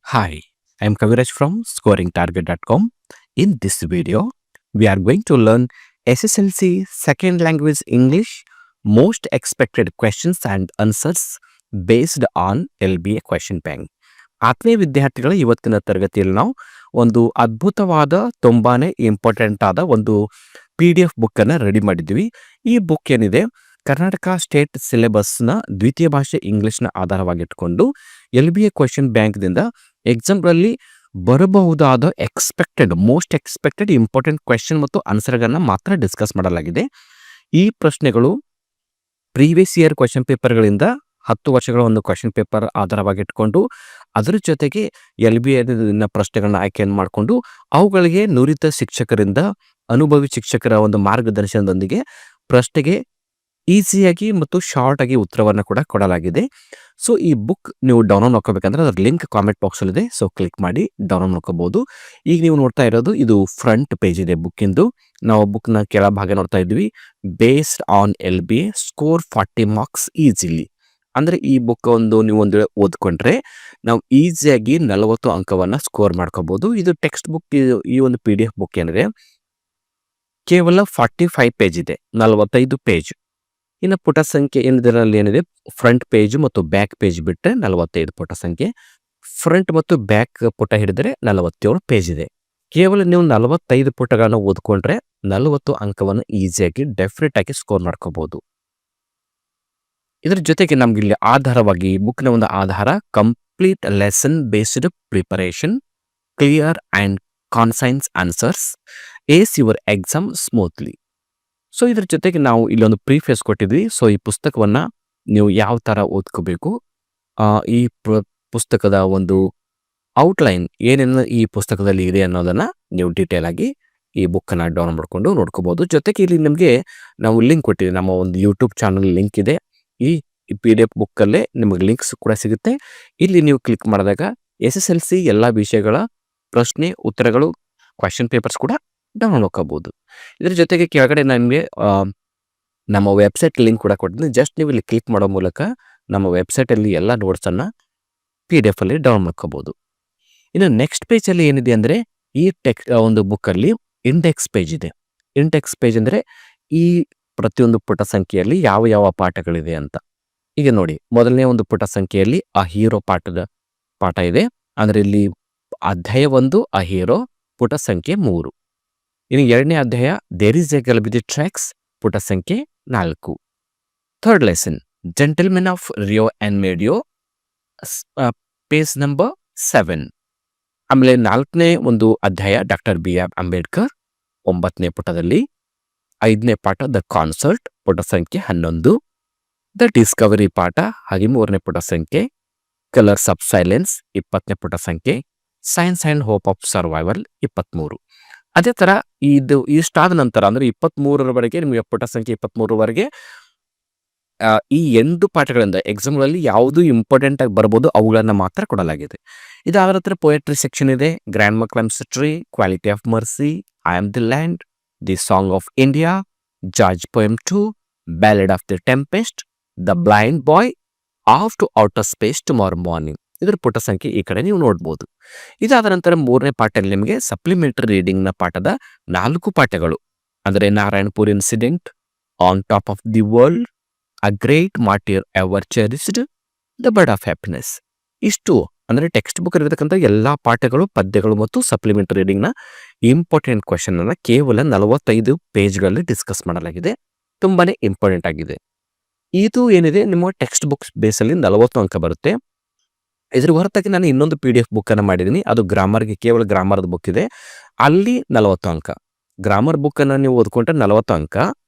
Hi, I'm Kaviraj from scoringtarget.com. In this video, we are going to learn SSLC Second Language English most expected questions and answers based on LBA question bank. ಆತ್ಮೀಯ ವಿದ್ಯಾರ್ಥಿಗಳ ಇವತ್ತಿನ ತರಗತಿಯಲ್ಲಿ ನಾವು ಒಂದು ಅದ್ಭುತವಾದ ತುಂಬಾನೇ important ಆದ ಒಂದು PDF ಬುಕ್ ಅನ್ನ ರೆಡಿ ಮಾಡಿದ್ವಿ. ಈ ಬುಕ್ ಏನಿದೆ ಕರ್ನಾಟಕ ಸ್ಟೇಟ್ ಸಿಲೆಬಸ್ನ ದ್ವಿತೀಯ ಭಾಷೆ ಇಂಗ್ಲಿಷ್ನ ಆಧಾರವಾಗಿಟ್ಕೊಂಡು LBA ಕ್ವೆಶ್ಚನ್ ಬ್ಯಾಂಕ್ದಿಂದ ಎಕ್ಸಾಮ್ಗಳಲ್ಲಿ ಬರಬಹುದಾದ ಮೋಸ್ಟ್ ಎಕ್ಸ್ಪೆಕ್ಟೆಡ್ ಇಂಪಾರ್ಟೆಂಟ್ ಕ್ವೆಶ್ಚನ್ ಮತ್ತು ಆನ್ಸರ್ಗಳನ್ನ ಮಾತ್ರ ಡಿಸ್ಕಸ್ ಮಾಡಲಾಗಿದೆ. ಈ ಪ್ರಶ್ನೆಗಳು ಪ್ರೀವಿಯಸ್ ಇಯರ್ ಕ್ವೆಶ್ಚನ್ ಪೇಪರ್ಗಳಿಂದ 10 ವರ್ಷಗಳ ಒಂದು ಕ್ವೆಶ್ಚನ್ ಪೇಪರ್ ಆಧಾರವಾಗಿಟ್ಕೊಂಡು ಅದರ ಜೊತೆಗೆ LBA ಪ್ರಶ್ನೆಗಳನ್ನ ಆಯ್ಕೆಯನ್ನು ಮಾಡಿಕೊಂಡು ಅವುಗಳಿಗೆ ನುರಿತ ಶಿಕ್ಷಕರಿಂದ ಅನುಭವಿ ಶಿಕ್ಷಕರ ಒಂದು ಮಾರ್ಗದರ್ಶನದೊಂದಿಗೆ ಪ್ರಶ್ನೆಗೆ ಈಸಿಯಾಗಿ ಮತ್ತು ಶಾರ್ಟ್ ಆಗಿ ಉತ್ತರವನ್ನು ಕೂಡ ಕೊಡಲಾಗಿದೆ. ಸೊ ಈ ಬುಕ್ ನೀವು ಡೌನ್ಲೋಡ್ ಮಾಡ್ಕೋಬೇಕಂದ್ರೆ ಅದರ ಲಿಂಕ್ ಕಾಮೆಂಟ್ ಬಾಕ್ಸಲ್ಲಿದೆ. ಸೊ ಕ್ಲಿಕ್ ಮಾಡಿ ಡೌನ್ಲೋಡ್ ಮಾಡ್ಕೋಬಹುದು. ಈಗ ನೀವು ನೋಡ್ತಾ ಇರೋದು ಇದು ಫ್ರಂಟ್ ಪೇಜ್ ಇದೆ ಬುಕ್ಕಿಂದು. ನಾವು ಬುಕ್ನ ಕೆಳಭಾಗ ನೋಡ್ತಾ ಇದ್ವಿ, based on LBA score 40 marks easily. ಅಂದ್ರೆ ಈ ಬುಕ್ ನೀವು ಒಂದು ಓದ್ಕೊಂಡ್ರೆ ನಾವು ಈಸಿಯಾಗಿ 40 ಅಂಕವನ್ನ ಸ್ಕೋರ್ ಮಾಡ್ಕೋಬಹುದು. ಇದು ಟೆಕ್ಸ್ಟ್ ಬುಕ್. ಈ ಒಂದು PDF ಬುಕ್ ಏನಿದೆ ಕೇವಲ 45 ಪೇಜ್ ಇದೆ, 45 ಪೇಜ್. ಇನ್ನು ಪುಟ ಸಂಖ್ಯೆ ಏನಿದೆ ಫ್ರಂಟ್ ಪೇಜ್ ಮತ್ತು ಬ್ಯಾಕ್ ಪೇಜ್ ಬಿಟ್ಟರೆ 45 ಪುಟ ಸಂಖ್ಯೆ. ಫ್ರಂಟ್ ಮತ್ತು ಬ್ಯಾಕ್ ಪುಟ ಹಿಡಿದ್ರೆ 47 ಪೇಜ್ ಇದೆ. ಕೇವಲ ನೀವು 45 ಪುಟಗಳನ್ನು ಓದ್ಕೊಂಡ್ರೆ 40 ಅಂಕವನ್ನು ಈಸಿಯಾಗಿ ಡೆಫಿನೆಟ್ ಆಗಿ ಸ್ಕೋರ್ ಮಾಡ್ಕೋಬಹುದು. ಇದರ ಜೊತೆಗೆ ನಮ್ಗೆ ಇಲ್ಲಿ ಆಧಾರವಾಗಿ ಬುಕ್ನ ಒಂದು ಆಧಾರ complete lesson based preparation, clear and concise answers, ace your exam smoothly. So ಇದ್ರ ಜೊತೆಗೆ ನಾವು ಇಲ್ಲೊಂದು ಪ್ರೀಫೇಸ್ ಕೊಟ್ಟಿದ್ವಿ. ಸೊ ಈ ಪುಸ್ತಕವನ್ನ ನೀವು ಯಾವ ತರ ಓದ್ಕೋಬೇಕು, ಈ ಪುಸ್ತಕದ ಒಂದು ಔಟ್ಲೈನ್ ಏನೇನು ಈ ಪುಸ್ತಕದಲ್ಲಿ ಇದೆ ಅನ್ನೋದನ್ನ ನೀವು ಡೀಟೇಲ್ ಆಗಿ ಈ ಬುಕ್ ಅನ್ನ ಡೌನ್ಲೋಡ್ ಮಾಡ್ಕೊಂಡು ನೋಡ್ಕೋಬಹುದು. ಜೊತೆಗೆ ಇಲ್ಲಿ ನಿಮಗೆ ನಾವು ಲಿಂಕ್ ಕೊಟ್ಟಿದ್ದೀವಿ, ನಮ್ಮ ಒಂದು ಯೂಟ್ಯೂಬ್ ಚಾನಲ್ ಲಿಂಕ್ ಇದೆ. ಈ PDF ಬುಕ್ ಅಲ್ಲೇ ನಿಮಗೆ ಲಿಂಕ್ಸ್ ಕೂಡ ಸಿಗುತ್ತೆ. ಇಲ್ಲಿ ನೀವು ಕ್ಲಿಕ್ ಮಾಡಿದಾಗ SSLC ಎಲ್ಲ ವಿಷಯಗಳ ಪ್ರಶ್ನೆ ಉತ್ತರಗಳು ಕ್ವೆಶ್ಚನ್ ಪೇಪರ್ಸ್ ಕೂಡ ಡೌನ್ಲೋಡ್ ಮಾಡ್ಕೋಬಹುದು. ಇದ್ರ ಜೊತೆಗೆ ಕೆಳಗಡೆ ನಿಮಗೆ ನಮ್ಮ ವೆಬ್ಸೈಟ್ ಲಿಂಕ್ ಕೂಡ ಕೊಟ್ಟಿದ್ದೀನಿ. ಜಸ್ಟ್ ನೀವು ಇಲ್ಲಿ ಕ್ಲಿಕ್ ಮಾಡೋ ಮೂಲಕ ನಮ್ಮ ವೆಬ್ಸೈಟಲ್ಲಿ ಎಲ್ಲ ನೋಟ್ಸನ್ನು PDF ಅಲ್ಲಿ ಡೌನ್ಲೋಡ್ ಮಾಡ್ಕೋಬಹುದು. ಇನ್ನು ನೆಕ್ಸ್ಟ್ ಪೇಜಲ್ಲಿ ಏನಿದೆ ಅಂದರೆ ಈ ಒಂದು ಬುಕ್ಕಲ್ಲಿ ಇಂಡೆಕ್ಸ್ ಪೇಜ್ ಇದೆ. ಇಂಡೆಕ್ಸ್ ಪೇಜ್ ಅಂದರೆ ಈ ಪ್ರತಿಯೊಂದು ಪುಟ ಸಂಖ್ಯೆಯಲ್ಲಿ ಯಾವ ಯಾವ ಪಾಠಗಳಿದೆ ಅಂತ. ಈಗ ನೋಡಿ, ಮೊದಲನೇ ಒಂದು ಪುಟ ಸಂಖ್ಯೆಯಲ್ಲಿ ಆ ಹೀರೋ ಪಾಠ ಇದೆ. ಅಂದರೆ ಇಲ್ಲಿ ಅಧ್ಯಾಯ 1 ಆ ಹೀರೋ, ಪುಟ ಸಂಖ್ಯೆ 3. ಇನ್ನು ಎರಡನೇ ಅಧ್ಯಾಯ there is a girl with tracks, ಪುಟ ಸಂಖ್ಯೆ 4. Third lesson gentlemen of Rio and Medio, page number 7. ಆಮೇಲೆ 4ನೇ ಒಂದು ಅಧ್ಯಾಯ ಡಾಕ್ಟರ್ BR ಅಂಬೇಡ್ಕರ್, 9ನೇ ಪುಟದಲ್ಲಿ. 5ನೇ ಪಾಠ ದ ಕಾನ್ಸರ್ಟ್, ಪುಟ ಸಂಖ್ಯೆ 11. ದ ಡಿಸ್ಕವರಿ ಪಾಠ 13ನೇ ಪುಟ ಸಂಖ್ಯೆ. ಕಲರ್ಸ್ ಆಫ್ ಸೈಲೆನ್ಸ್ 20ನೇ ಪುಟ ಸಂಖ್ಯೆ. Science and hope of survival 23. ಅದೇ ತರ ಇಷ್ಟಾದ ನಂತರ ಅಂದ್ರೆ 23ರವರೆಗೆ ನಿಮಗೆ ಪುಟ ಸಂಖ್ಯೆ 23ರವರೆಗೆ ಈ 8 ಪಾಠಗಳಿಂದ ಎಕ್ಸಾಮ್ಗಳಲ್ಲಿ ಯಾವುದು ಇಂಪಾರ್ಟೆಂಟ್ ಆಗಿ ಬರ್ಬೋದು ಅವುಗಳನ್ನ ಮಾತ್ರ ಕೊಡಲಾಗಿದೆ. ಇದಾದ ನಂತರ ಪೊಯೆಟ್ರಿ ಸೆಕ್ಷನ್ ಇದೆ, grandma climbs tree, quality of mercy, I am the land, the song of India, George poem 2, ballad of the tempest, the blind boy, off to outer space tomorrow morning. ಇದರ ಪುಟ ಸಂಖ್ಯೆ ಈ ಕಡೆ ನೀವು ನೋಡ್ಬೋದು. ಇದಾದ ನಂತರ 3ನೇ ಪಾಠದಲ್ಲಿ ನಿಮಗೆ ಸಪ್ಲಿಮೆಂಟರಿ ರೀಡಿಂಗ್ನ ಪಾಠದ 4 ಪಾಠಗಳು ಅಂದರೆ Narayanpur incident, on top of the world, a great martyr ever cherished, the bird of happiness. ಇಷ್ಟು ಅಂದರೆ ಟೆಕ್ಸ್ಟ್ ಬುಕ್ ಇರತಕ್ಕಂಥ ಎಲ್ಲ ಪಾಠಗಳು, ಪದ್ಯಗಳು ಮತ್ತು ಸಪ್ಲಿಮೆಂಟರಿ ರೀಡಿಂಗ್ನ ಇಂಪಾರ್ಟೆಂಟ್ ಕ್ವೆಶ್ಚನ್ ಅನ್ನ ಕೇವಲ 45 ಪೇಜ್ಗಳಲ್ಲಿ ಡಿಸ್ಕಸ್ ಮಾಡಲಾಗಿದೆ. ತುಂಬಾನೇ ಇಂಪಾರ್ಟೆಂಟ್ ಆಗಿದೆ. ಇದು ಏನಿದೆ ನಿಮ್ಮ ಟೆಕ್ಸ್ಟ್ ಬುಕ್ಸ್ ಬೇಸಲ್ಲಿ 40 ಅಂಕ ಬರುತ್ತೆ. ಇದ್ರ ಹೊರತಾಗಿ ನಾನು ಇನ್ನೊಂದು PDF ಬುಕ್ ಅನ್ನು ಮಾಡಿದ್ದೀನಿ, ಅದು ಗ್ರಾಮರ್ಗೆ, ಕೇವಲ ಗ್ರಾಮರ್ದ ಬುಕ್ ಇದೆ. ಅಲ್ಲಿ 40 ಅಂಕ. ಗ್ರಾಮರ್ ಬುಕ್ ಅನ್ನ ನೀವು ಓದ್ಕೊಂಡ್ರೆ 40 ಅಂಕ,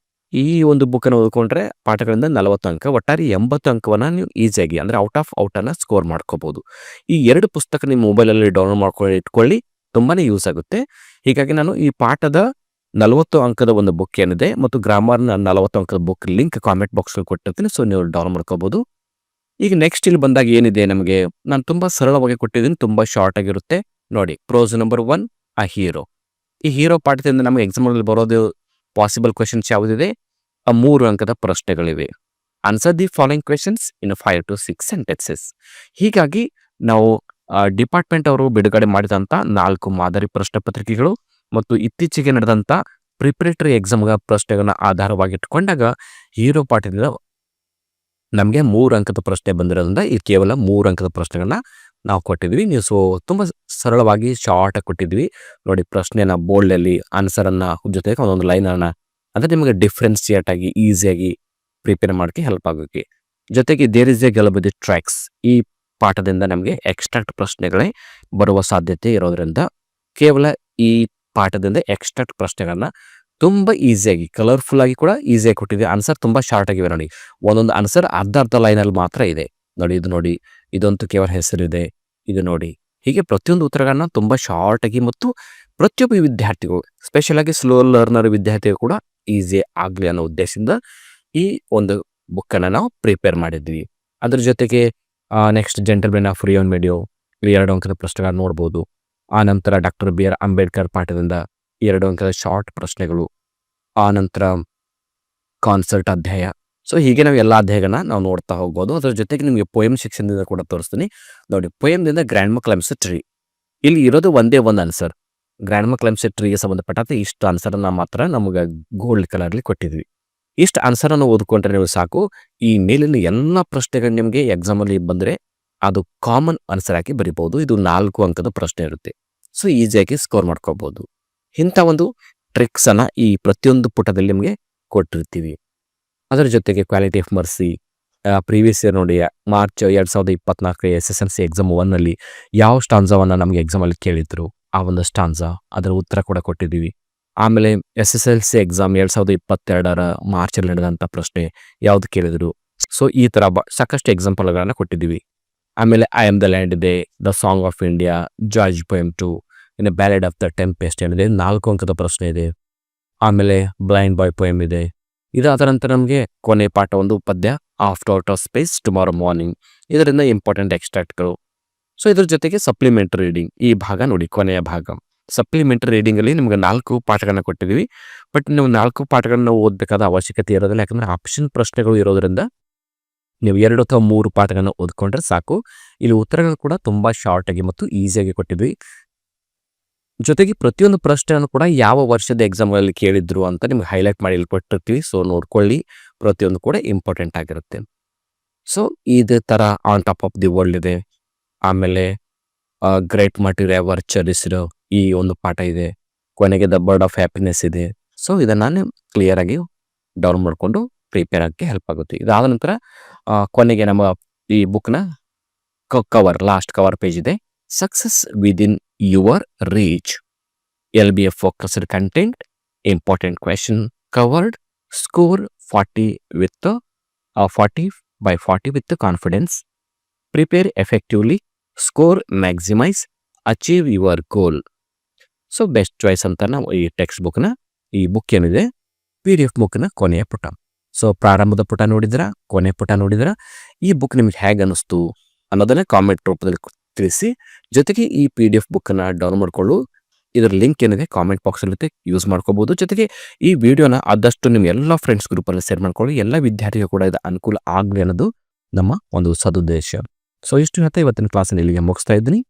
ಈ ಒಂದು ಬುಕ್ ಅನ್ನು ಓದ್ಕೊಂಡ್ರೆ ಪಾಠಗಳಿಂದ 40 ಅಂಕ, ಒಟ್ಟಾರೆ 80 ಅಂಕವನ್ನ ನೀವು ಈಸಿಯಾಗಿ ಅಂದ್ರೆ ಔಟ್ ಅನ್ನ ಸ್ಕೋರ್ ಮಾಡ್ಕೋಬಹುದು. ಈ 2 ಪುಸ್ತಕ ನಿಮ್ಮ ಮೊಬೈಲಲ್ಲಿ ಡೌನ್ಲೋಡ್ ಮಾಡ್ಕೊಂಡು ಇಟ್ಕೊಳ್ಳಿ, ತುಂಬಾನೇ ಯೂಸ್ ಆಗುತ್ತೆ. ಹೀಗಾಗಿ ನಾನು ಈ ಪಾಠದ 40 ಅಂಕದ ಒಂದು ಬುಕ್ ಏನಿದೆ ಮತ್ತು ಗ್ರಾಮರ್ನ 40 ಅಂಕದ ಬುಕ್ ಲಿಂಕ್ ಕಾಮೆಂಟ್ ಬಾಕ್ಸ್ ಕೊಟ್ಟಿರ್ತೀನಿ. ಸೊ ನೀವು ಡೌನ್ಲೋಡ್ ಮಾಡ್ಕೋಬಹುದು. ಈಗ ನೆಕ್ಸ್ಟ್ ಇಲ್ಲಿ ಬಂದಾಗ ಏನಿದೆ, ನಮಗೆ ನಾನು ತುಂಬಾ ಸರಳವಾಗಿ ಕೊಟ್ಟಿದ್ದೀನಿ, ತುಂಬಾ ಶಾರ್ಟ್ ಆಗಿರುತ್ತೆ. ನೋಡಿ, ಪ್ರೋಸ್ ನಂಬರ್ 1 ಆ ಹೀರೋ. ಈ ಹೀರೋ ಪಾಠದಿಂದ ನಮಗೆ ಎಕ್ಸಾಮ್ ಅಲ್ಲಿ ಬರೋದು ಪಾಸಿಬಲ್ ಕ್ವೆಶನ್ಸ್ ಯಾವುದಿದೆ, 3 ಅಂಕದ ಪ್ರಶ್ನೆಗಳಿವೆ. Answer the following questions in 5 to 6 sentences. ಹೀಗಾಗಿ ನಾವು ಡಿಪಾರ್ಟ್ಮೆಂಟ್ ಅವರು ಬಿಡುಗಡೆ ಮಾಡಿದಂಥ 4 ಮಾದರಿ ಪ್ರಶ್ನೆ ಪತ್ರಿಕೆಗಳು ಮತ್ತು ಇತ್ತೀಚೆಗೆ ನಡೆದಂಥ ಪ್ರಿಪರೇಟರಿ ಎಕ್ಸಾಮ್‌ಗ ಪ್ರಶ್ನೆಗಳನ್ನ ಆಧಾರವಾಗಿಟ್ಟುಕೊಂಡಾಗ ಹೀರೋ ಪಾಠದಿಂದ ನಮಗೆ 3 ಅಂಕದ ಪ್ರಶ್ನೆ ಬಂದಿರೋದ್ರಿಂದ ಈ ಕೇವಲ 3 ಅಂಕದ ಪ್ರಶ್ನೆಗಳನ್ನ ನಾವು ಕೊಟ್ಟಿದ್ವಿ. ನೀವು ತುಂಬ ಸರಳವಾಗಿ ಶಾರ್ಟಾಗಿ ಕೊಟ್ಟಿದ್ವಿ. ನೋಡಿ ಪ್ರಶ್ನೆನ ಬೋಲ್ಡಲ್ಲಿ ಆನ್ಸರನ್ನು ಜೊತೆಗೆ ಒಂದೊಂದು ಲೈನನ್ನು ಅಂದರೆ ನಿಮಗೆ ಡಿಫ್ರೆನ್ಸಿಯೇಟ್ ಆಗಿ ಈಸಿಯಾಗಿ ಪ್ರಿಪೇರ್ ಮಾಡೋಕ್ಕೆ ಹೆಲ್ಪ್ ಆಗೋಕ್ಕೆ. ಜೊತೆಗೆ ದೇರ್ ಇಸ್ ಎ ಗಲಬದಿ ಟ್ರ್ಯಾಕ್ಸ್ ಈ ಪಾಠದಿಂದ ನಮಗೆ ಎಕ್ಸ್ಟ್ರಾಕ್ಟ್ ಪ್ರಶ್ನೆಗಳೇ ಬರುವ ಸಾಧ್ಯತೆ ಇರೋದ್ರಿಂದ ಕೇವಲ ಈ ಪಾಠದಿಂದ ಎಕ್ಸ್ಟ್ರಾಕ್ಟ್ ಪ್ರಶ್ನೆಗಳನ್ನ ತುಂಬ ಈಸಿಯಾಗಿ ಕಲರ್ಫುಲ್ ಆಗಿ ಕೂಡ ಈಸಿಯಾಗಿ ಕೊಟ್ಟಿದೆ. ಆನ್ಸರ್ ತುಂಬ ಶಾರ್ಟ್ ಆಗಿವೆ ನೋಡಿ. ಒಂದೊಂದು ಆನ್ಸರ್ ಅರ್ಧ ಲೈನಲ್ಲಿ ಮಾತ್ರ ಇದೆ ನೋಡಿ. ಇದಂತೂ ಕೇವಲ ಹೆಸರಿದೆ, ಇದು ನೋಡಿ. ಹೀಗೆ ಪ್ರತಿಯೊಂದು ಉತ್ತರಗಳನ್ನ ತುಂಬ ಶಾರ್ಟ್ ಆಗಿ ಮತ್ತು ಪ್ರತಿಯೊಬ್ಬ ವಿದ್ಯಾರ್ಥಿಗಳು ಸ್ಪೆಷಲ್ ಆಗಿ ಸ್ಲೋ ಲರ್ನರ್ ವಿದ್ಯಾರ್ಥಿಗಳು ಕೂಡ ಈಸಿ ಆಗಲಿ ಅನ್ನೋ ಉದ್ದೇಶದಿಂದ ಈ ಒಂದು ಬುಕ್ಕನ್ನು ನಾವು ಪ್ರಿಪೇರ್ ಮಾಡಿದ್ವಿ. ಅದ್ರ ಜೊತೆಗೆ ನೆಕ್ಸ್ಟ್ ಜೆಂಟಲ್ಮೆನ್ ಆಫ್ ರಿಯೋನ್ ಮೆಡಿಯೋ 2 ಅಂಕದ ಪ್ರಶ್ನೆಗಳನ್ನ ನೋಡ್ಬೋದು. ಆ ನಂತರ ಡಾಕ್ಟರ್ ಬಿ ಆರ್ ಅಂಬೇಡ್ಕರ್ ಪಾಠದಿಂದ 2 ಅಂಕದ ಶಾರ್ಟ್ ಪ್ರಶ್ನೆಗಳು. ಆ ನಂತರ ಕಾನ್ಸರ್ಟ್ ಅಧ್ಯಾಯ. ಸೊ ಹೀಗೆ ನಾವು ಎಲ್ಲ ಅಧ್ಯಾಯಗಳನ್ನ ನಾವು ನೋಡ್ತಾ ಹೋಗ್ಬೋದು. ಅದ್ರ ಜೊತೆಗೆ ನಿಮಗೆ ಪೋಯಮ್ ಸೆಕ್ಷನ್ದಿಂದ ಕೂಡ ತೋರಿಸ್ತೀನಿ ನೋಡಿ. ಪೋಯಮ್ದಿಂದ ಗ್ರ್ಯಾಂಡ್ ಕ್ಲೈಮ್ಸ್ ಟ್ರೀ ಇಲ್ಲಿ ಇರೋದು ಒಂದೇ ಒಂದು ಆನ್ಸರ್. ಗ್ರ್ಯಾಂಡ್ ಕ್ಲೈಮ್ಸ್ ಟ್ರೀಗೆ ಸಂಬಂಧಪಟ್ಟಂತೆ ಇಷ್ಟು ಆನ್ಸರನ್ನು ಮಾತ್ರ ನಮಗೆ ಗೋಲ್ಡ್ ಕಲರ್ಲಿ ಕೊಟ್ಟಿದ್ವಿ. ಇಷ್ಟು ಆನ್ಸರನ್ನು ಓದ್ಕೊಂಡ್ರೆ ನೀವು ಸಾಕು. ಈ ಮೇಲಿನ ಎಲ್ಲ ಪ್ರಶ್ನೆಗಳು ನಿಮಗೆ ಎಕ್ಸಾಮಲ್ಲಿ ಬಂದರೆ ಅದು ಕಾಮನ್ ಆನ್ಸರ್ ಹಾಕಿ ಬರಿಬೋದು. ಇದು 4 ಅಂಕದ ಪ್ರಶ್ನೆ ಇರುತ್ತೆ. ಸೊ ಈಸಿಯಾಗಿ ಸ್ಕೋರ್ ಮಾಡ್ಕೋಬೋದು. ಇಂಥ ಒಂದು ಟ್ರಿಕ್ಸನ್ನು ಈ ಪ್ರತಿಯೊಂದು ಪುಟದಲ್ಲಿ ನಿಮಗೆ ಕೊಟ್ಟಿರ್ತೀವಿ. ಅದರ ಜೊತೆಗೆ quality of mercy previous year ನೋಡಿ ಮಾರ್ಚ್ 2024 SSLC ಎಕ್ಸಾಮ್ 1ನಲ್ಲಿ ಯಾವ ಸ್ಟಾನ್ಸವನ್ನು ನಮಗೆ ಎಕ್ಸಾಮಲ್ಲಿ ಕೇಳಿದ್ರು ಆ ಒಂದು ಸ್ಟಾನ್ಸಾ ಅದರ ಉತ್ತರ ಕೂಡ ಕೊಟ್ಟಿದ್ದೀವಿ. ಆಮೇಲೆ SSLC ಎಕ್ಸಾಮ್ 2022 ಮಾರ್ಚಲ್ಲಿ ನಡೆದಂಥ ಪ್ರಶ್ನೆ ಯಾವುದು ಕೇಳಿದ್ರು. ಸೊ ಈ ಥರ ಸಾಕಷ್ಟು ಎಕ್ಸಾಂಪಲ್ಗಳನ್ನು ಕೊಟ್ಟಿದ್ದೀವಿ. ಆಮೇಲೆ ಐ ಆಮ್ ದ ಲ್ಯಾಂಡ್ ಇದೆ, the song of India, George poem 2, ಇನ್ನು ಬ್ಯಾಲೆಡ್ ಆಫ್ ದ ಟೆಂಪೆಸ್ಟ್ ಏನಿದೆ 4 ಅಂಕದ ಪ್ರಶ್ನೆ ಇದೆ. ಆಮೇಲೆ ಬ್ಲೈಂಡ್ ಬಾಯ್ ಪೋಯಮ್ ಇದೆ. ಇದಾದ ನಂತರ ನಮಗೆ ಕೊನೆ ಪಾಠ ಒಂದು ಪದ್ಯ after outer space tomorrow morning, ಇದರಿಂದ ಇಂಪಾರ್ಟೆಂಟ್ ಎಕ್ಸ್ಟ್ರಾಕ್ಟ್ಗಳು. ಸೊ ಇದ್ರ ಜೊತೆಗೆ ಸಪ್ಲಿಮೆಂಟರಿ ರೀಡಿಂಗ್ ಈ ಭಾಗ ನೋಡಿ, ಕೊನೆಯ ಭಾಗ ಸಪ್ಲಿಮೆಂಟರಿ ರೀಡಿಂಗಲ್ಲಿ ನಿಮ್ಗೆ 4 ಪಾಠಗಳನ್ನ ಕೊಟ್ಟಿದ್ದೀವಿ. ಬಟ್ ನೀವು 4 ಪಾಠಗಳನ್ನ ಓದಬೇಕಾದ ಅವಶ್ಯಕತೆ ಇರೋದಿಲ್ಲ, ಯಾಕಂದರೆ ಆಪ್ಷನ್ ಪ್ರಶ್ನೆಗಳು ಇರೋದ್ರಿಂದ ನೀವು 2 ಅಥವಾ 3 ಪಾಠಗಳನ್ನ ಓದ್ಕೊಂಡ್ರೆ ಸಾಕು. ಇಲ್ಲಿ ಉತ್ತರಗಳು ಕೂಡ ತುಂಬ ಶಾರ್ಟಾಗಿ ಮತ್ತು ಈಸಿಯಾಗಿ ಕೊಟ್ಟಿದ್ವಿ. ಜೊತೆಗೆ ಪ್ರತಿಯೊಂದು ಪ್ರಶ್ನೆಯನ್ನು ಕೂಡ ಯಾವ ವರ್ಷದ ಎಕ್ಸಾಮ್ಗಳಲ್ಲಿ ಕೇಳಿದ್ರು ಅಂತ ನಿಮ್ಗೆ ಹೈಲೈಟ್ ಮಾಡಿ ಇಲ್ಲಿ ಕೊಟ್ಟಿರ್ತೀವಿ. ಸೊ ನೋಡ್ಕೊಳ್ಳಿ, ಪ್ರತಿಯೊಂದು ಕೂಡ ಇಂಪಾರ್ಟೆಂಟ್ ಆಗಿರುತ್ತೆ. ಸೊ ಇದೇ ಥರ on top of the world ಇದೆ. ಆಮೇಲೆ ಗ್ರೇಟ್ ಮಟೀರಿಯಲ್ ಎವರ್ ಚೆರಿಸ್ಡ್ ಈ ಒಂದು ಪಾಠ ಇದೆ. ಕೊನೆಗೆ ದ ಬರ್ಡ್ ಆಫ್ ಹ್ಯಾಪಿನೆಸ್ ಇದೆ. ಸೊ ಇದನ್ನು ನಾನು ಕ್ಲಿಯರಾಗಿ ಡೌನ್ ಮಾಡಿಕೊಂಡು ಪ್ರಿಪೇರ್ ಆಗೋಕ್ಕೆ ಹೆಲ್ಪ್ ಆಗುತ್ತೆ. ಇದಾದ ನಂತರ ಕೊನೆಗೆ ನಮ್ಮ ಈ ಬುಕ್ನ ಕವರ್ ಲಾಸ್ಟ್ ಕವರ್ ಪೇಜ್ ಇದೆ. Success within your reach, LBA focused content, important question covered, score 40 with 40/40 with confidence, prepare effectively, score maximise, achieve your goal. So best choice ಅಂತ ನಾವು ಈ ಟೆಕ್ಸ್ಟ್ ಬುಕ್ನ ಈ ಬುಕ್ ಏನಿದೆ PDF ಬುಕ್ನ ಕೊನೆಯ ಪುಟ. ಸೊ ಪ್ರಾರಂಭದ ಪುಟ ನೋಡಿದ್ರ, ಕೊನೆ ಪುಟ ನೋಡಿದ್ರ, ಈ ಬುಕ್ ನಿಮ್ಗೆ ಹೇಗೆ ಅನ್ನಿಸ್ತು ಅನ್ನೋದನ್ನೇ ಕಾಮೆಂಟ್ ರೂಪದಲ್ಲಿ ತಿಳಿಸಿ. ಜೊತೆಗೆ ಈ PDF ಬುಕ್ಕನ್ನು ಡೌನ್ ಮಾಡಿಕೊಳ್ಳು, ಇದರ ಲಿಂಕ್ ಏನಿದೆ ಕಾಮೆಂಟ್ ಬಾಕ್ಸಲ್ಲಿರುತ್ತೆ, ಯೂಸ್ ಮಾಡ್ಕೋಬೋದು. ಜೊತೆಗೆ ಈ ವಿಡಿಯೋನ ಆದಷ್ಟು ನಿಮ್ಮ ಎಲ್ಲ ಫ್ರೆಂಡ್ಸ್ ಗ್ರೂಪಲ್ಲಿ ಶೇರ್ ಮಾಡ್ಕೊಳ್ಳಿ. ಎಲ್ಲ ವಿದ್ಯಾರ್ಥಿಗಳು ಕೂಡ ಇದು ಅನುಕೂಲ ಆಗಲಿ ಅನ್ನೋದು ನಮ್ಮ ಒಂದು ಸದುದ್ದೇಶ. ಸೊ ಇಷ್ಟು ಹೇಳ್ತಾ ಇವತ್ತಿನ ಕ್ಲಾಸನ್ನು ಇಲ್ಲಿಗೆ ಮುಗಿಸ್ತಾ ಇದ್ದೀನಿ.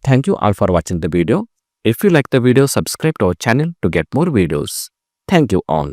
Thank you all for watching the video. If you like the video, subscribe to our channel to get more videos. Thank you all.